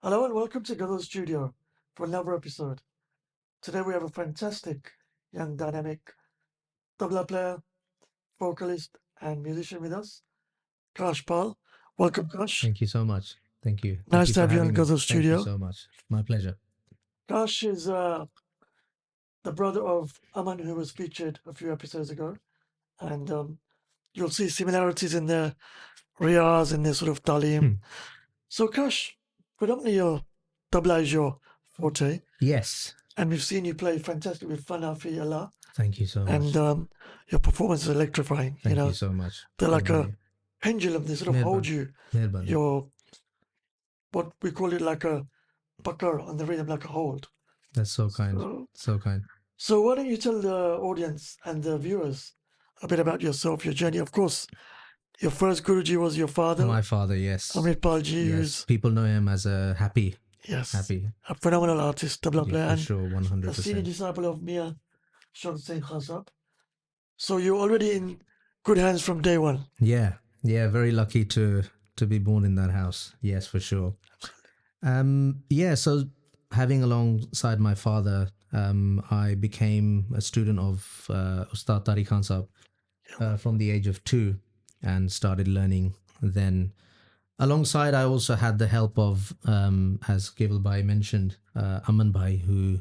Hello and welcome to GhazalStudio for another episode. Today we have a fantastic young dynamic tabla player, vocalist and musician with us, Kash Pal. Welcome Kash. Thank you so much. Thank you. Thank Nice you to for have you on having me. Thank you GhazalStudio. so much. My pleasure. Kash is the brother of Aman who was featured a few episodes ago. And you'll see similarities in their riyaz and their sort of talim. So Kash, predominantly your tabla is your forte. Yes. And we've seen you play fantastic with Fanafi Allah. Thank you so much. And your performance is electrifying. Thank you so much. They're like a pendulum. They sort of hold you. Your what we call it like a pucker on the rhythm, like a hold. That's so kind. So kind. So why don't you tell the audience and the viewers a bit about yourself, your journey? Of course, your first Guruji was your father. My father, yes. Amrit Palji, yes. People know him as a happy. Yes. Happy. A phenomenal artist, tabla player. For sure, 100%. A senior disciple of Mia Shamsen Khasab. So you're already in good hands from day one. Yeah. Yeah, very lucky to be born in that house. Yes, for sure. So having alongside my father, I became a student of Ustad Tari Khan from the age of 2 and started learning then. Alongside, I also had the help of, as Keval Bhai mentioned, Aman Bhai, who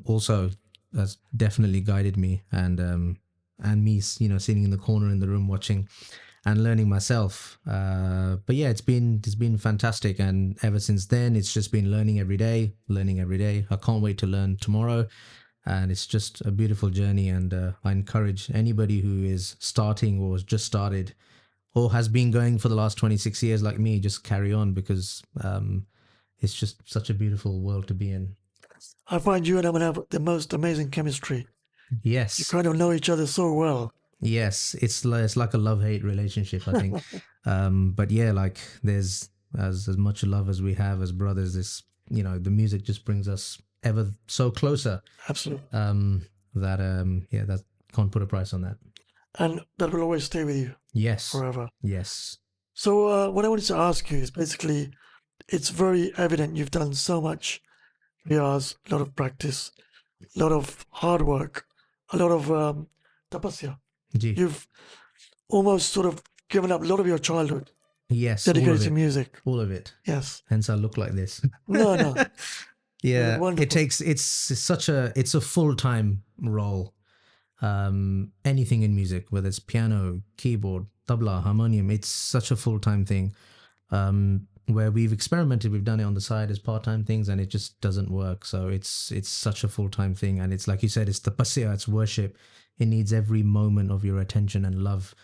also has definitely guided me and me, sitting in the corner in the room watching and learning myself. But yeah, it's been fantastic, and ever since then, it's just been learning every day. I can't wait to learn tomorrow, and it's just a beautiful journey. And I encourage anybody who is starting or has just started or has been going for the last 26 years like me, just carry on, because it's just such a beautiful world to be in. I find you and Aman have the most amazing chemistry. Yes. You kind of know each other so well. Yes, it's like a love-hate relationship, I think. But yeah, like there's as much love as we have as brothers. This, the music just brings us ever so closer. Absolutely. That can't put a price on that. And that will always stay with you. Yes. Forever. Yes. So what I wanted to ask you is basically, it's very evident you've done so much riyaz, a lot of practice, a lot of hard work, a lot of tapasya. You've almost sort of given up a lot of your childhood. Yes. Dedicated to music. All of it. Yes. Hence I look like this. No. Yeah. It's a full-time role. Anything in music, whether it's piano, keyboard, tabla, harmonium, it's such a full-time thing. Where we've experimented, we've done it on the side as part-time things, and it just doesn't work. So it's such a full-time thing, and it's like you said, it's tapasya, it's worship. It needs every moment of your attention and love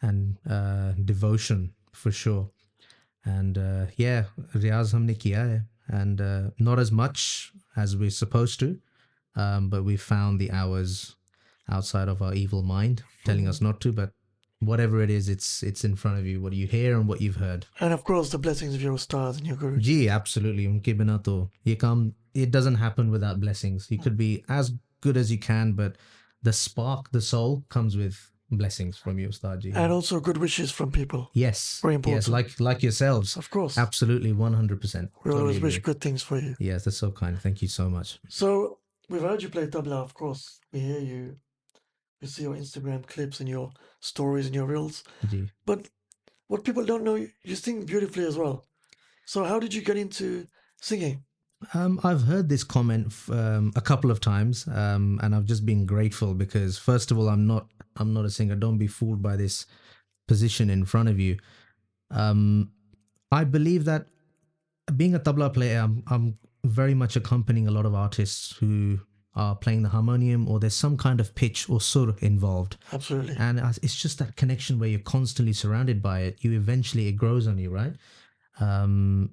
and devotion, for sure. And riyaz humne kiya hai, and not as much as we're supposed to, but we found the hours outside of our evil mind telling us not to, but whatever it is, it's in front of you, what you hear and what you've heard. And of course, the blessings of your stars and your guru. Ji, absolutely. Unke bina to it doesn't happen without blessings. You could be as good as you can, but the spark, the soul comes with blessings from you, Ustad Ji. And also good wishes from people. Yes. Very important. Yes, like yourselves. Of course. Absolutely, 100%. We always wish good things for you. Yes, that's so kind. Thank you so much. So, we've heard you play tabla, of course. We hear you. We see your Instagram clips and your stories and your reels. Ji. But what people don't know, you sing beautifully as well. So how did you get into singing? I've heard this comment a couple of times, and I've just been grateful because, first of all, I'm not a singer. Don't be fooled by this position in front of you. I believe that being a tabla player, I'm very much accompanying a lot of artists who are playing the harmonium, or there's some kind of pitch or sur involved. Absolutely. And it's just that connection where you're constantly surrounded by it. It grows on you, right?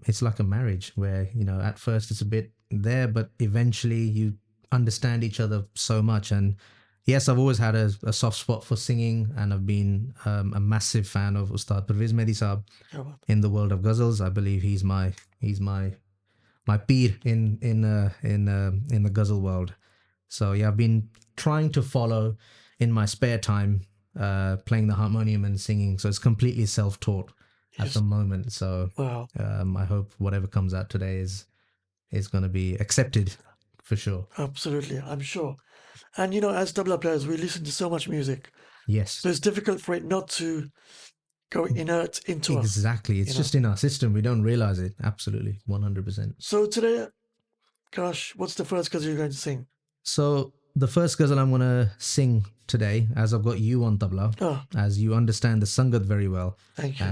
It's like a marriage where, at first it's a bit there, but eventually you understand each other so much. And yes, I've always had a soft spot for singing, and I've been a massive fan of Ustad Parvez Mehdi Saab in the world of ghazals. I believe he's my peer in the ghazal world. So yeah, I've been trying to follow in my spare time, playing the harmonium and singing. So it's completely self-taught. at the moment. So Wow. I hope whatever comes out today is going to be accepted for sure. Absolutely, I'm sure. And as tabla players, we listen to so much music, Yes. so it's difficult for it not to go inert into us. Exactly. It's just in our system. We don't realize it. Absolutely. 100%. So today, Kash, what's the first ghazal you're going to sing? So the first ghazal I'm going to sing today, as I've got you on tabla, as you understand the sangat very well. Thank you.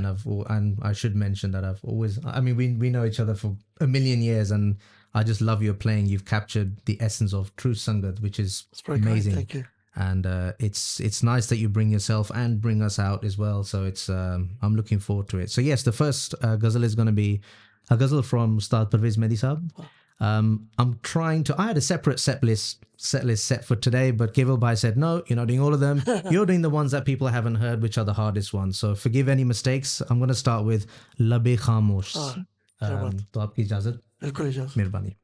And I should mention that I've always, I mean, we know each other for a million years, and I just love your playing. You've captured the essence of true sangat, which is amazing. Thank you. And it's nice that you bring yourself and bring us out as well. So it's I'm looking forward to it. So yes, the first ghazal is going to be a ghazal from Ustad Parvez Mehdi Sahab. I'm trying to. I had a separate set list set for today, but Keval Bhai said no. You're not doing all of them. You're doing the ones that people haven't heard, which are the hardest ones. So forgive any mistakes. I'm going to start with Labe Khamosh. तो आपकी इजाजत. बिल्कुल इजाजत. मेहरबानी.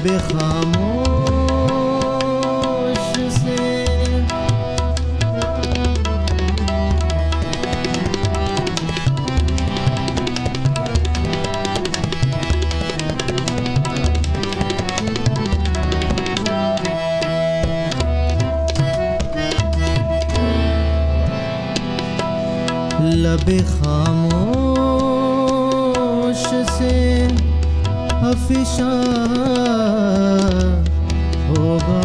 खामोश से लबे खामोश से अफिशा होगा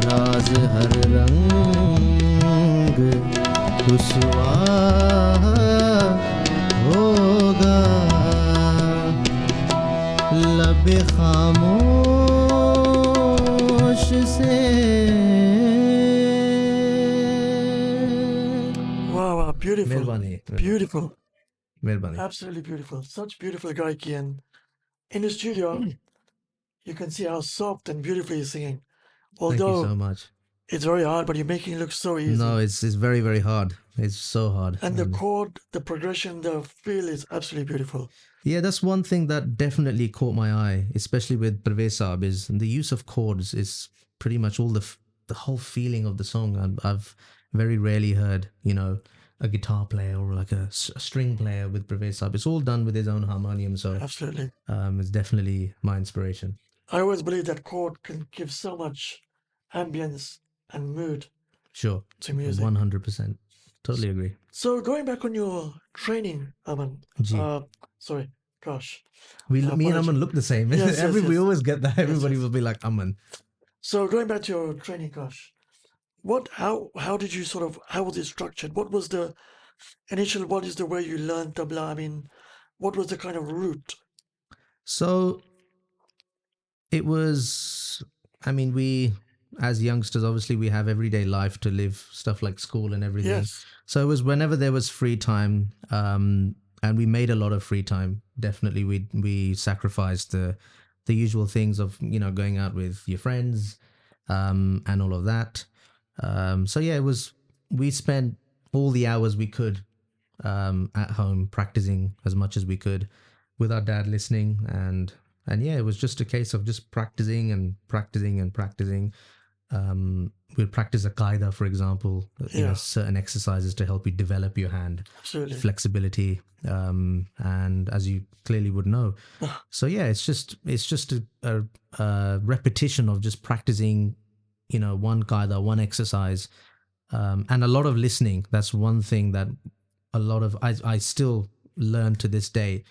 राज हर रंग रुसवा होगा लबे खामोश से Wow, beautiful. मेहरबानी Beautiful. मेहरबानी Absolutely beautiful. Such beautiful gaiki. And in the studio, you can see how soft and beautifully he's singing. Thank you Although so much. it's very hard, but you're making it look so easy. No, it's very, very hard. It's so hard. And the chord, the progression, the feel is absolutely beautiful. Yeah, that's one thing that definitely caught my eye, especially with Parvez Saab, is the use of chords is pretty much all the whole feeling of the song. I've very rarely heard, you know, a guitar player or like a string player with Parvez Saab. It's all done with his own harmonium, so Absolutely. it's definitely my inspiration. I always believe that chord can give so much ambience and mood Sure. to music. 100%. Totally agree. So going back on your training, Aman. Ji. Sorry, Kash. Me and apologies. Aman look the same. Yes, yes, We yes. always get that. Everybody yes. will be like Aman. So going back to your training, Kash, how did you sort of, how was it structured? What was the initial, what is the way you learned tabla? I mean, what was the kind of route? So it was, I mean, we, as youngsters, obviously we have everyday life to live, stuff like school and everything. Yes. So it was whenever there was free time, and we made a lot of free time. Definitely, we sacrificed the usual things of, you know, going out with your friends, and all of that. So yeah, it was, we spent all the hours we could at home practicing as much as we could, with our dad listening, and yeah, it was just a case of just practicing and practicing and practicing. We'd practice a qaida, for example, you know, certain exercises to help you develop your hand Absolutely. flexibility, and as you clearly would know. So yeah, it's just a repetition of just practicing, you know, one qaida, one exercise, and a lot of listening. That's one thing that a lot of I still learn to this day,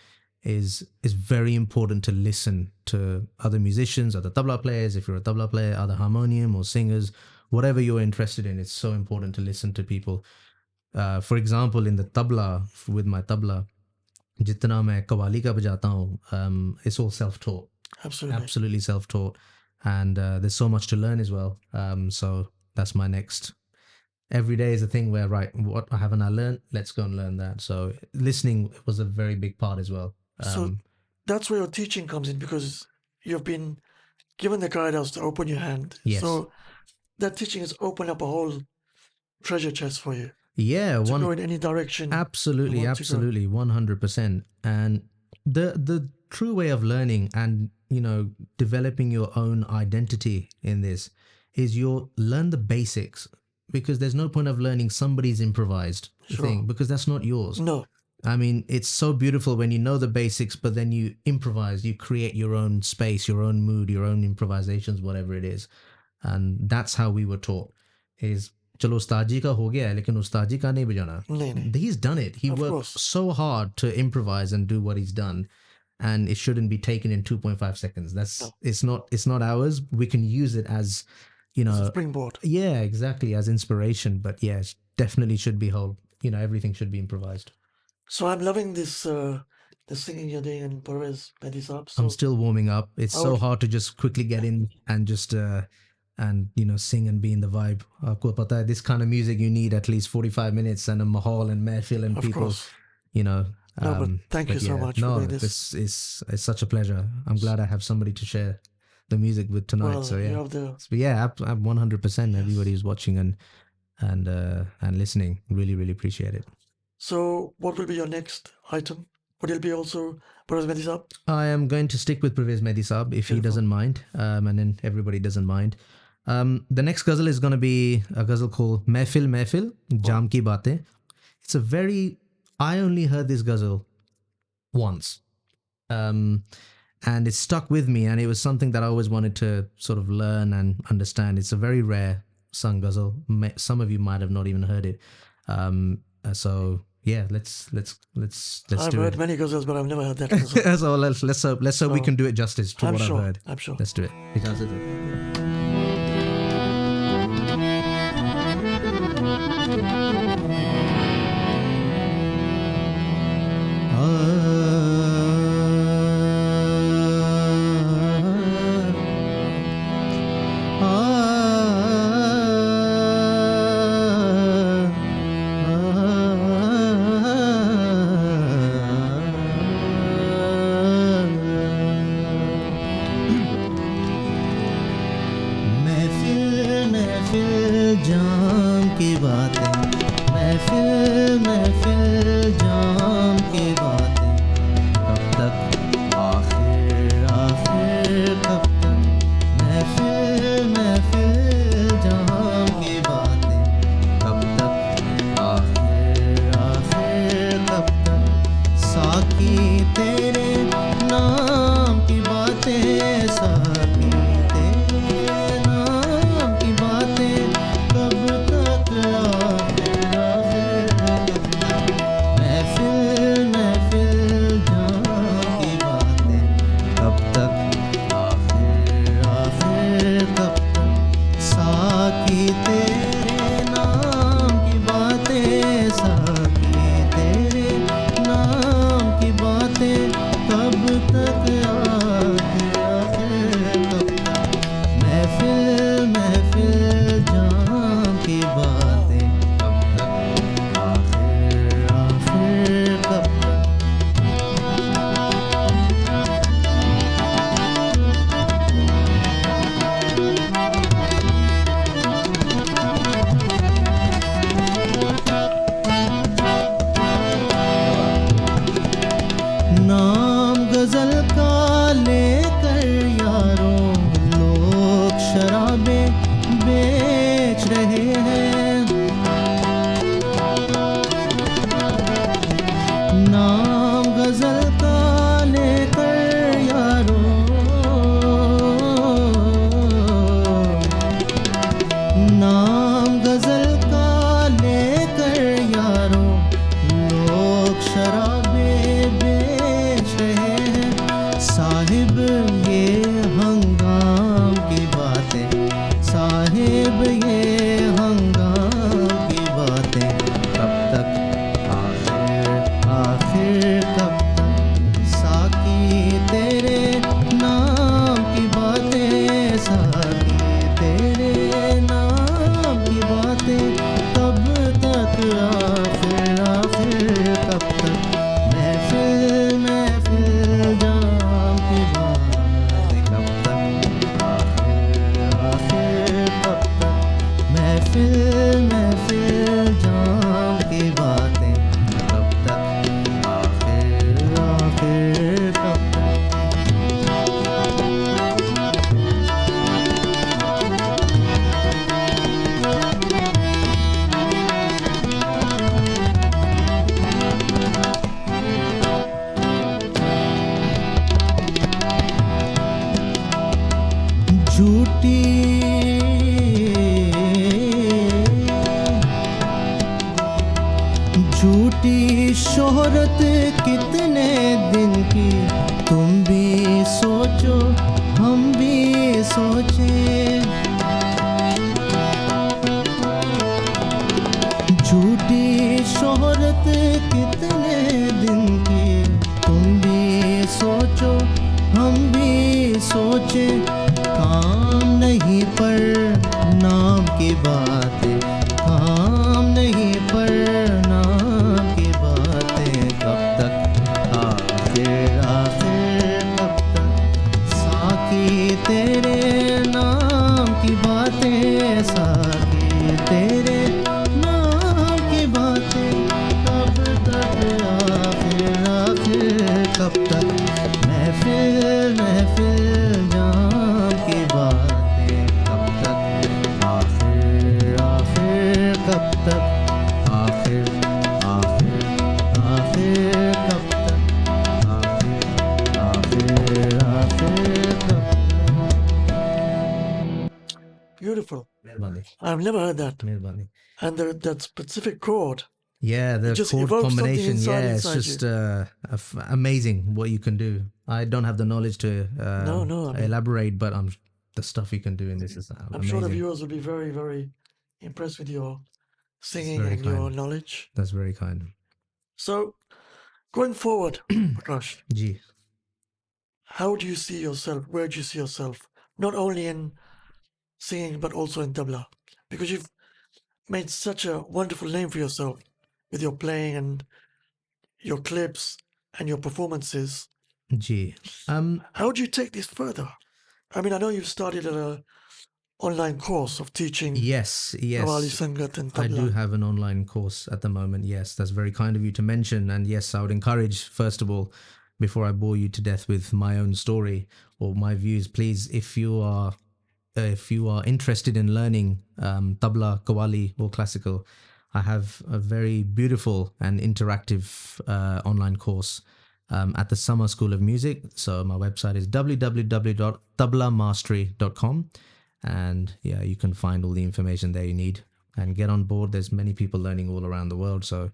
is very important to listen to other musicians, other tabla players, if you're a tabla player, other harmonium or singers, whatever you're interested in. It's so important to listen to people. For example, in the tabla, with my tabla, jitna main qawali ka bajata hu, it's all self-taught. Absolutely self-taught, and there's so much to learn as well. So that's my next. Every day is a thing where, right, what haven't I learned? Let's go and learn that. So listening was a very big part as well. So that's where your teaching comes in, because you've been given the guidance to open your hand. Yes. So that teaching has opened up a whole treasure chest for you. Yeah, to go in any direction. Absolutely, 100%. And the true way of learning and, you know, developing your own identity in this is you'll learn the basics, because there's no point of learning somebody's improvised thing, because that's not yours. No. I mean, it's so beautiful when you know the basics, but then you improvise, you create your own space, your own mood, your own improvisations, whatever it is. And that's how we were taught, is chalo ustad ji ka ho gaya hai, lekin ustad ji ka nahi bajana. He's done it. He worked so hard to improvise and do what he's done, and it shouldn't be taken in 2.5 seconds. It's not ours. We can use it as, you know, as a springboard. Yeah, exactly, as inspiration. But yeah, it definitely should be whole. You know, everything should be improvised. So I'm loving this the singing you're doing in Parvez Saab. So I'm still warming up. It's so hard to just quickly get in and just and, you know, sing and be in the vibe. Aapko pata hai, this kind of music you need at least 45 minutes and a mahal and mehfil and people, you know. No, but thank you so much for doing this. It's such a pleasure. I'm glad I have somebody to share the music with tonight. Well, so yeah, I'm 100%. Everybody who's watching and listening, really appreciate it. So what will be your next item? Would it be also Pervez Mehdi Saab? I am going to stick with Pervez Mehdi Saab if he doesn't mind, and then everybody doesn't mind. The next ghazal is going to be a ghazal called Mehfil Mehfil, Jam Ki Baatein. It's a very, I only heard this ghazal once. And it stuck with me, and it was something that I always wanted to sort of learn and understand. It's a very rare sung ghazal. Some of you might have not even heard it. So yeah, let's do it. I've heard many ghazals, but I've never heard that ghazal. So let's hope we can do it justice to what I've heard. I'm sure. Let's do it. झूठी शोहरत कितने दिन की, तुम भी सोचो हम भी सोचें। झूठी शोहरत कितने दिन की, तुम भी सोचो हम भी सोचें। काम नहीं पर नाम की बातें, काम नहीं पर नाम की बातें। कब तक आखिर आखिर कब तक साकी तेरे नाम की बातें, साकी तेरे नाम की बातें। कब तक आखिर आखिर Mehrbani. I've never heard that. Mehrbani. And that specific chord. Yeah, the just chord evokes something combination. inside- Yeah, it's inside just amazing what you can do. I don't have the knowledge to No, I mean- elaborate, but the stuff you can do in this is I'm amazing. sure the viewers will be very, very impressed with your singing very and your kind. knowledge. That's very kind. So, going forward, Prakash, Gee. how do you see yourself? Where do you see yourself? Not only in singing, but also in tabla, because you've made such a wonderful name for yourself with your playing and your clips and your performances. Gee. How do you take this further? I mean, I know you've started an online course of teaching Yes. Qawali Sangat and I tabla. do have an online course at the moment. Yes, that's very kind of you to mention. And yes, I would encourage, first of all, before I bore you to death with my own story or my views, please, if you are interested in learning tabla, qawwali, or classical, I have a very beautiful and interactive online course at the Summer School of Music. So my website is www.tablamastery.com, and yeah, you can find all the information there you need and get on board. There's many people learning all around the world, so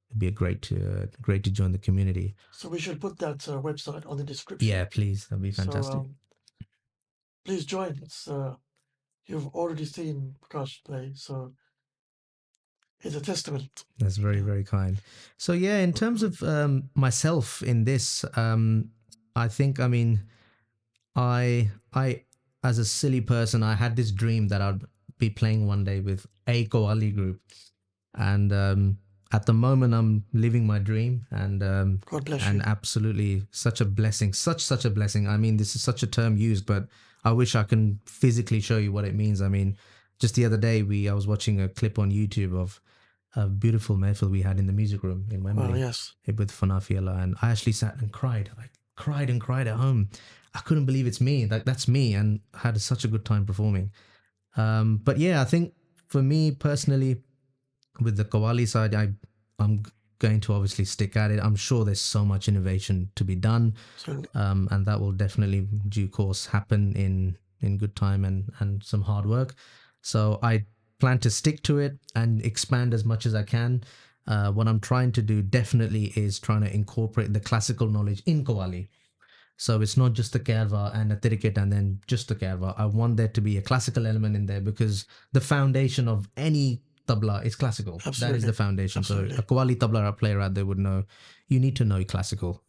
it'd be great to join the community. So we should put that website on the description. Yeah, please, that'd be fantastic. So, please join. It's you've already seen Prakash play, so it's a testament. That's very, very kind. So yeah, in terms of myself in this, I think, I mean, I as a silly person, I had this dream that I'd be playing one day with a Qawwali group, and at the moment I'm living my dream, and God bless and you. absolutely such a blessing, such a blessing. I mean, this is such a term used, but I wish I can physically show you what it means. I mean, just the other day I was watching a clip on YouTube of a beautiful mehfil we had in the music room in Wembley. Well, yes. With Fanafiala, and I actually sat and cried. I cried and cried at home. I couldn't believe it's me. That's me, and I had such a good time performing. But yeah, I think for me personally, with the Qawwali side, I'm going to obviously stick at it. I'm sure there's so much innovation to be done, Certainly. and that will definitely due course happen in good time and some hard work. So I plan to stick to it and expand as much as I can. What I'm trying to do definitely is trying to incorporate the classical knowledge in Qawwali. So it's not just the kerva and the tiriket and then just the kerva. I want there to be a classical element in there, because the foundation of any tabla is classical. That is Absolutely. the foundation. Absolutely. So a Qawwali tabla player out there would know, you need to know classical.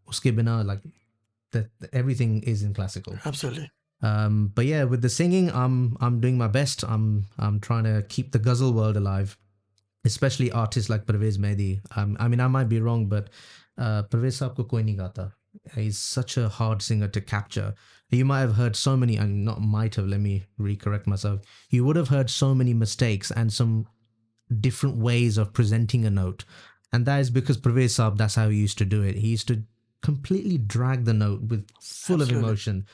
Uske bina, like that, everything is in classical. Absolutely. But yeah, with the singing, I'm doing my best. I'm trying to keep the ghazal world alive, especially artists like Parvez Mehdi. I mean, I might be wrong, but Parvez saab ko koi nahi gata. He's such a hard singer to capture. You might have heard so many, and not might have, let me recorrect myself. You would have heard so many mistakes and some different ways of presenting a note. And that is because Parvez Saab, that's how he used to do it. He used to completely drag the note with full Absolutely. of emotion.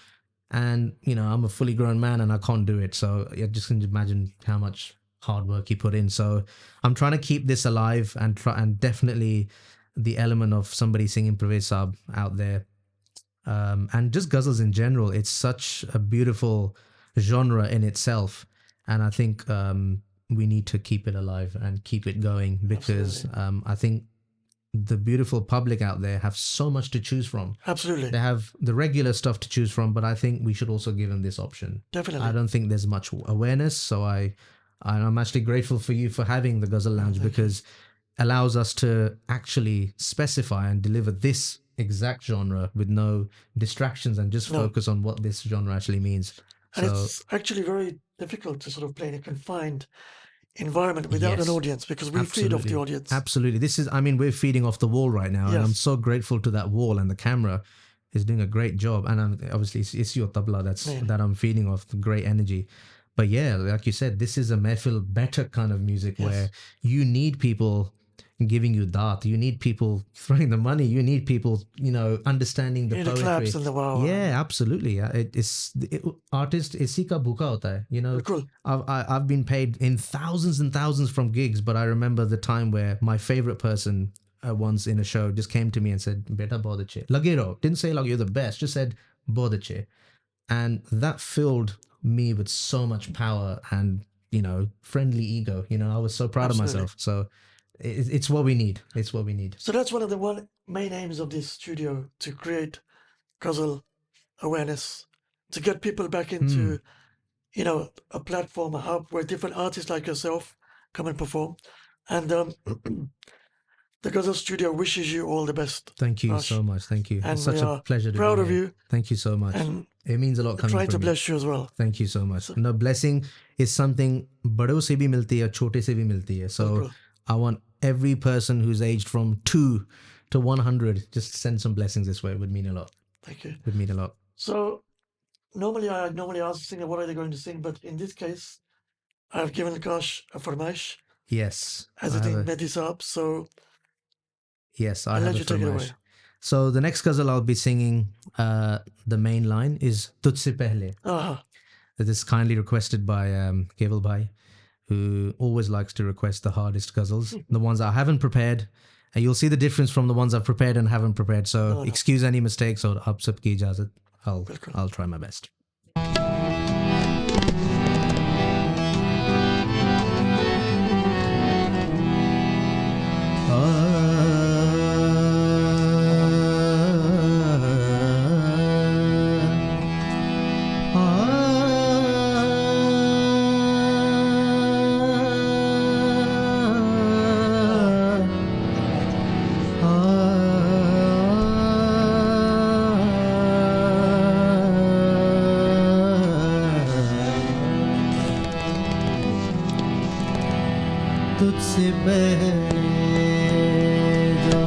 And, you know, I'm a fully grown man and I can't do it. So I just can imagine how much hard work he put in. So I'm trying to keep this alive and definitely the element of somebody singing Parvez Saab out there. And just ghazals in general. It's such a beautiful genre in itself. And I think we need to keep it alive and keep it going, because I think the beautiful public out there have so much to choose from. Absolutely. They have the regular stuff to choose from, but I think we should also give them this option. Definitely. I don't think there's much awareness, so I'm actually grateful for you for having the Ghazal Lounge, because allows us to actually specify and deliver this exact genre with no distractions and just focus on what this genre actually means. And So it's actually very difficult to sort of play in a confined environment without Yes. an audience, because we feed off the Absolutely. audience. Absolutely. I mean, we're feeding off the wall right now, and I'm Yes. so grateful to that wall, and the camera is doing a great job. And obviously, it's your tabla that I'm feeding off the great energy. But yeah, like you said, this is a mehfil better kind of music where you need people giving you that. You need people throwing the money. You need people, understanding the You need the poetry. claps and the wow. Yeah, absolutely. Artist isi ka bhuka hota hai. Cool. I've been paid in thousands and thousands from gigs, but I remember the time where my favorite person once in a show just came to me and said, "Beta bahut achhe." Lage raho. Didn't say like you're the best, just said bahut achhe. And that filled me with so much power, and friendly ego. I was so proud Absolutely. of myself. So it's what we need. It's what we need. So that's one of the main aims of this studio, to create ghazal awareness, to get people back into, a platform, a hub where different artists like yourself come and perform. And the GhazalStudio wishes you all the best. Thank you Kash. so much. Thank you. And It's such we a are pleasure to proud be of here. you, Thank you so much. and It means a lot coming trying to from you. bless you as well. Thank you so much. No, blessing is something बड़ों से भी मिलती है, छोटे से भी मिलती है. So बिल्कुल. I want every person who's aged from 2 to 100 just send some blessings this way. It would mean a lot. Thank you. Would mean a lot. So normally I ask the singer what are they going to sing, but in this case, I've given Kash a farmaish, Yes. as I it have in a- Medisab. So Yes, I I'll have let a you take it farmaish. away. So the next ghazal I'll be singing, the main line is Tujhse Pehle. This is kindly requested by Keval Bhai, who always likes to request the hardest ghazals, the ones I haven't prepared. And you'll see the difference from the ones I've prepared and haven't prepared. So No. excuse any mistakes or aap sab ki ijazat. Bilkul. I'll try my best. तुझसे पहले जो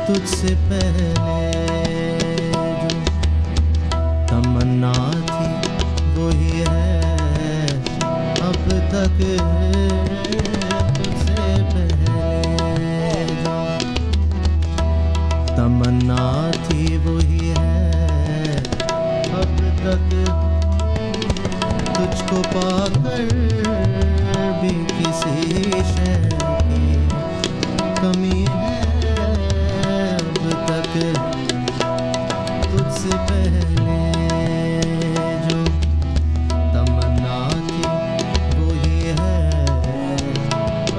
तुझसे पहले जो तमन्ना थी वही है अब तक तुझसे पहले जो तमन्ना थी वही है अब तक तुझको पाकर भी किसी शय की कमी है अब तक तुझसे पहले जो तमन्ना थी वही है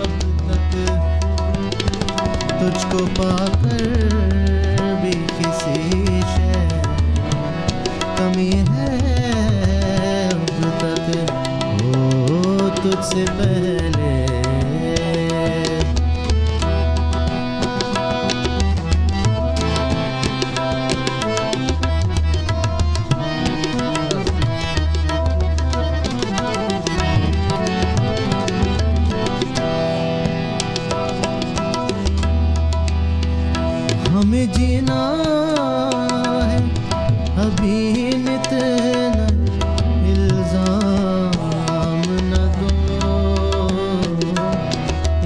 अब तक तुझको पाकर भी किसी शय कमी है अब तक तुझसे पहले हमें जीना है अभी नित इल्जाम न दो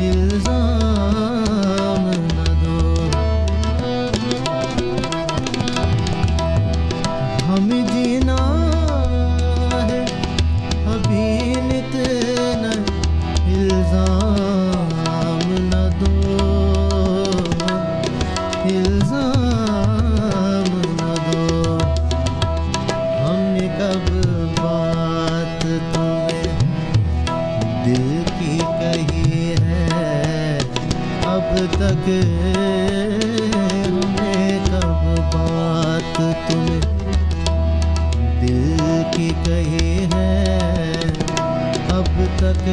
इल्जाम न दो हमें जीना है अभी नित इल्जाम न दो इल्जाम न दो हमने कब बात तुम्हें दिल की कही है अब तक हमने कब बात तुम्हें दिल की कही है अब तक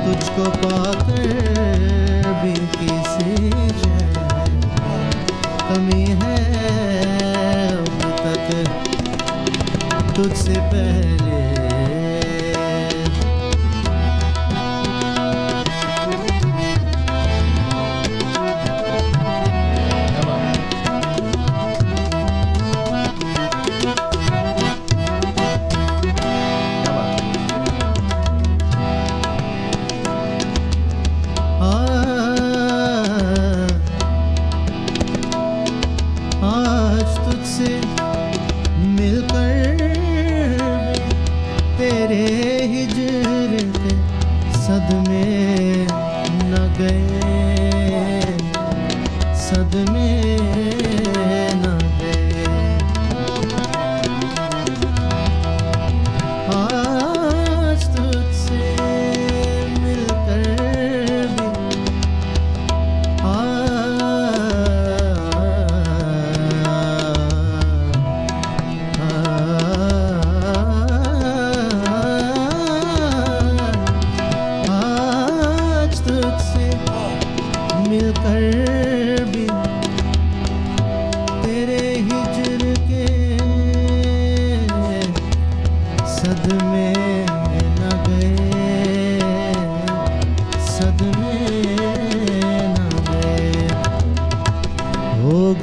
तुझको पाकर भी किसी शय कमी है अब तक तुझसे पहले आज तुझसे मिलकर तेरे हिजर के सदमे न गए सदमे न गए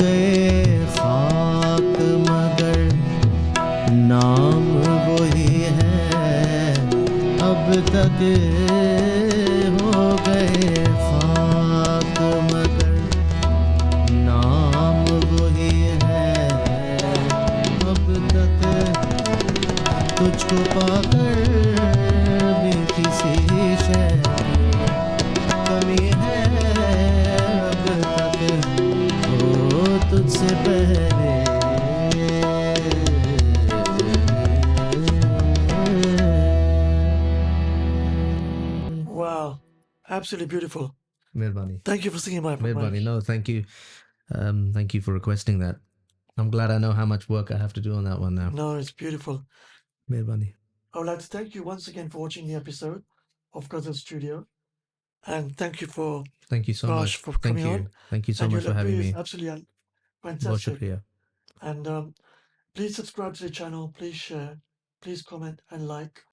गए खाक मगर नाम वही है अब तक हो गए खाक मगर नाम वही है अब तक तुझको पाकर भी किसी शय की कमी है अब तक हो तुझसे पहले Wow, absolutely beautiful. Mehrbani. Thank you for singing my Mehrbani. No, thank you. Thank you for requesting that. I'm glad I know how much work I have to do on that one now. No, it's beautiful. Mehrbani. I would like to thank you once again for watching the episode of GhazalStudio, and thank you for Thank you so Kash much. for Thank coming you. on. Thank you so And much your for having delivery is me. absolutely Bahut fantastic. shukriya. And please subscribe to the channel, please share, please comment and like.